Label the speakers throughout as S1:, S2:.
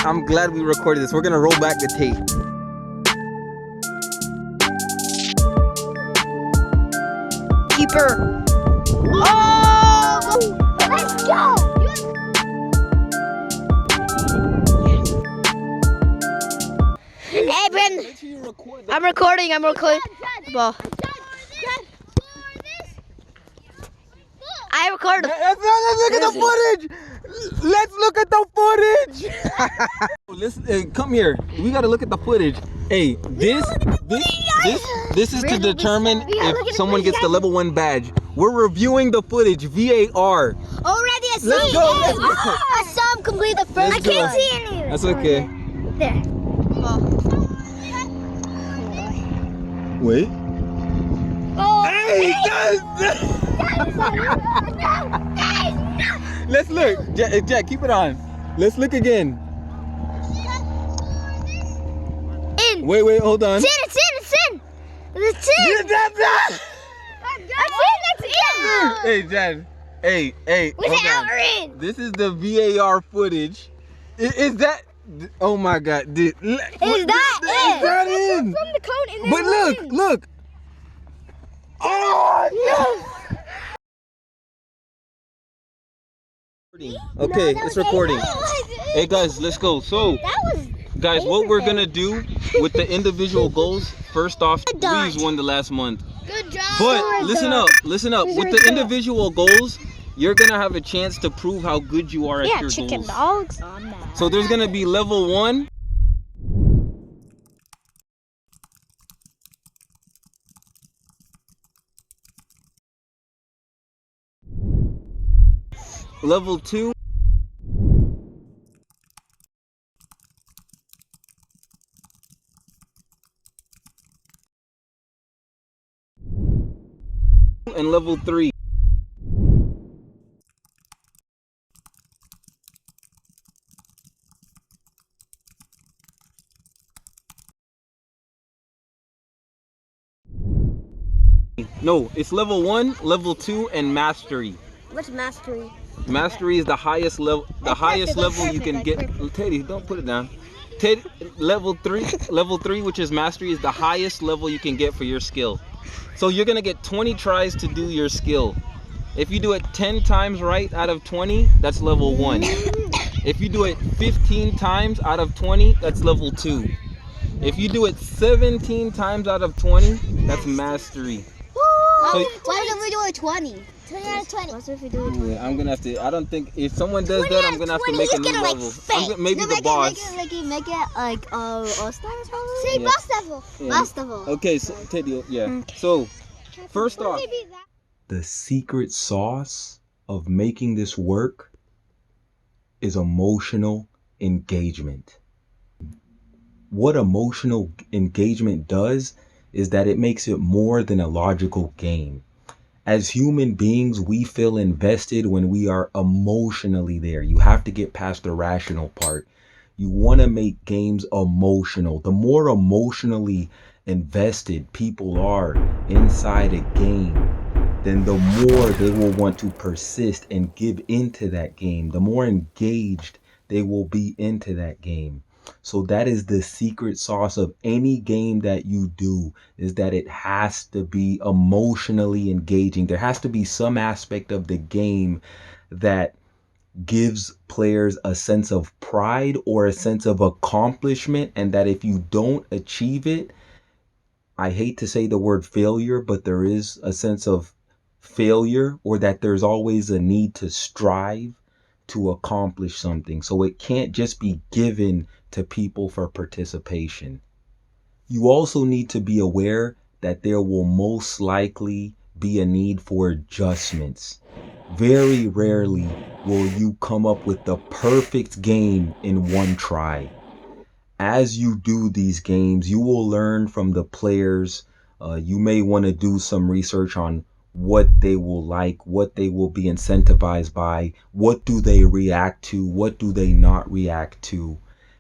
S1: I'm glad we recorded this. We're gonna roll back the tape.
S2: Keeper. Oh!
S3: Let's go!
S2: Hey, Brandon. I'm recording. Ball. I recorded.
S1: Let's look at the footage. Let's look at the footage. Listen, come here. We gotta look at the footage. Hey, this is to determine if someone gets the level 1 badge. We're reviewing the footage, VAR.
S3: Already I see.
S1: Let's go.
S3: I saw him complete the first. I can't see anything.
S1: That's okay.
S3: There.
S1: Wait.
S3: Oh.
S1: Hey, let's look. Jack, keep it on. Let's look again.
S3: In.
S1: Wait, hold on.
S3: It's in. It's in.
S1: That's
S3: in.
S1: Hey, Jen. Hey.
S3: Was it out or in?
S1: This is the VAR footage. Is that? Oh my God! Is
S3: that in?
S1: in?
S3: From the code in there.
S1: But look. Oh no! Okay, it's recording. Hey guys, let's go. So, guys, what we're gonna do with the individual goals? First off, Louise won the last month.
S3: Good job.
S1: But listen up. With the individual goals, you're gonna have a chance to prove how good you are at your
S3: chicken
S1: goals.
S3: dogs on that.
S1: So there's gonna be level 1. Level 2. And level 3. No, it's level 1, level 2, and mastery.
S3: What's mastery?
S1: Mastery is the highest level. The highest level you can get. Teddy, don't put it down. Teddy, level 3, which is mastery, is the highest level you can get for your skill. So you're gonna get 20 tries to do your skill. If you do it 10 times right out of 20, that's level 1. If you do it 15 times out of 20, that's level 2. If you do it 17 times out of 20, that's mastery.
S3: So, what if we do it 20? 20 out of 20. What if we do it 20?
S1: I'm gonna have to. I don't think if someone does that, I'm gonna have to make a new level. Maybe the boss.
S3: Make it like All-Stars probably.
S1: Say
S3: boss level.
S1: Yeah.
S3: Boss level.
S1: Okay, so Teddy, yeah. Okay. So first off, the secret sauce of making this work is emotional engagement. What emotional engagement does is that it makes it more than a logical game. As human beings, we feel invested when we are emotionally there. You have to get past the rational part. You want to make games emotional. The more emotionally invested people are inside a game, then the more they will want to persist and give into that game. The more engaged they will be into that game. So that is the secret sauce of any game that you do, is that it has to be emotionally engaging. There has to be some aspect of the game that gives players a sense of pride or a sense of accomplishment, and that if you don't achieve it, I hate to say the word failure, but there is a sense of failure, or that there's always a need to strive to accomplish something. So it can't just be given to people for participation. You also need to be aware that there will most likely be a need for adjustments. Very rarely will you come up with the perfect game in one try. As you do these games, you will learn from the players. You may want to do some research on what they will like, what they will be incentivized by, what do they react to, what do they not react to.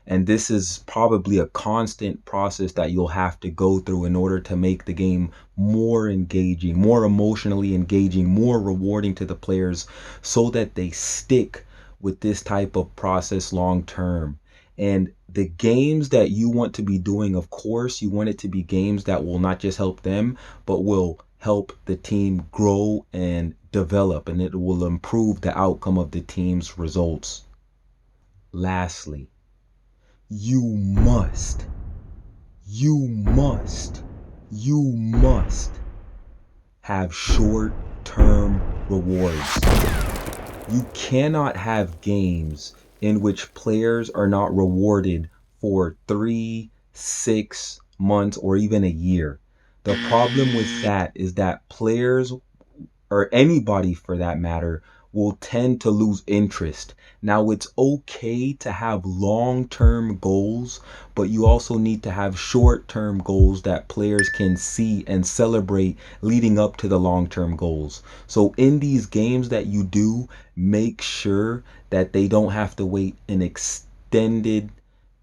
S1: And this is probably a constant process that you'll have to go through in order to make the game more engaging, more emotionally engaging, more rewarding to the players, so that they stick with this type of process long term. And the games that you want to be doing, of course, you want it to be games that will not just help them, but will help the team grow and develop, and it will improve the outcome of the team's results. Lastly, you must have short-term rewards. You cannot have games in which players are not rewarded for 3, 6 months, or even a year. The problem with that is that players, or anybody for that matter, will tend to lose interest. Now, it's okay to have long-term goals, but you also need to have short-term goals that players can see and celebrate leading up to the long-term goals. So in these games that you do, make sure that they don't have to wait an extended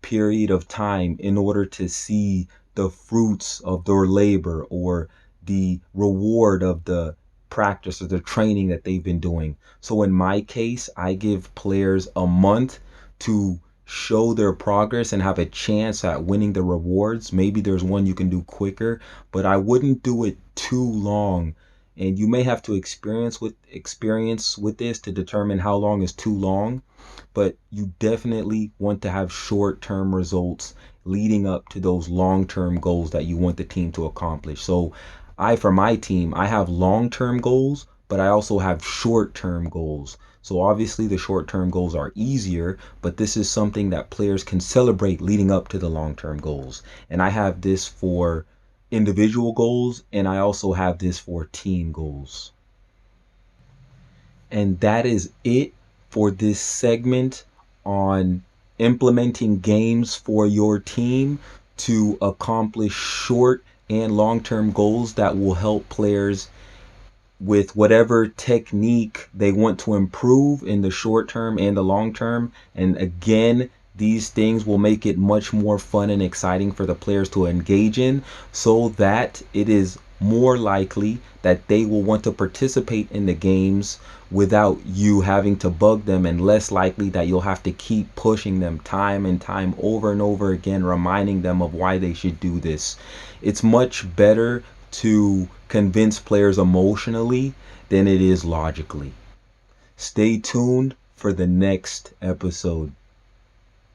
S1: period of time in order to see the fruits of their labor or the reward of the practice or the training that they've been doing. So in my case, I give players a month to show their progress and have a chance at winning the rewards. Maybe there's one you can do quicker, but I wouldn't do it too long. And you may have to experience with this to determine how long is too long, but you definitely want to have short-term results leading up to those long-term goals that you want the team to accomplish. So for my team, I have long-term goals, but I also have short-term goals. So obviously the short-term goals are easier, but this is something that players can celebrate leading up to the long-term goals. And I have this for individual goals, and I also have this for team goals. And that is it for this segment on implementing games for your team to accomplish short and long-term goals that will help players with whatever technique they want to improve in the short term and the long term. And again, these things will make it much more fun and exciting for the players to engage in, so that it is more likely that they will want to participate in the games without you having to bug them, and less likely that you'll have to keep pushing them time and time over and over again, reminding them of why they should do this. It's much better to convince players emotionally than it is logically. Stay tuned for the next episode.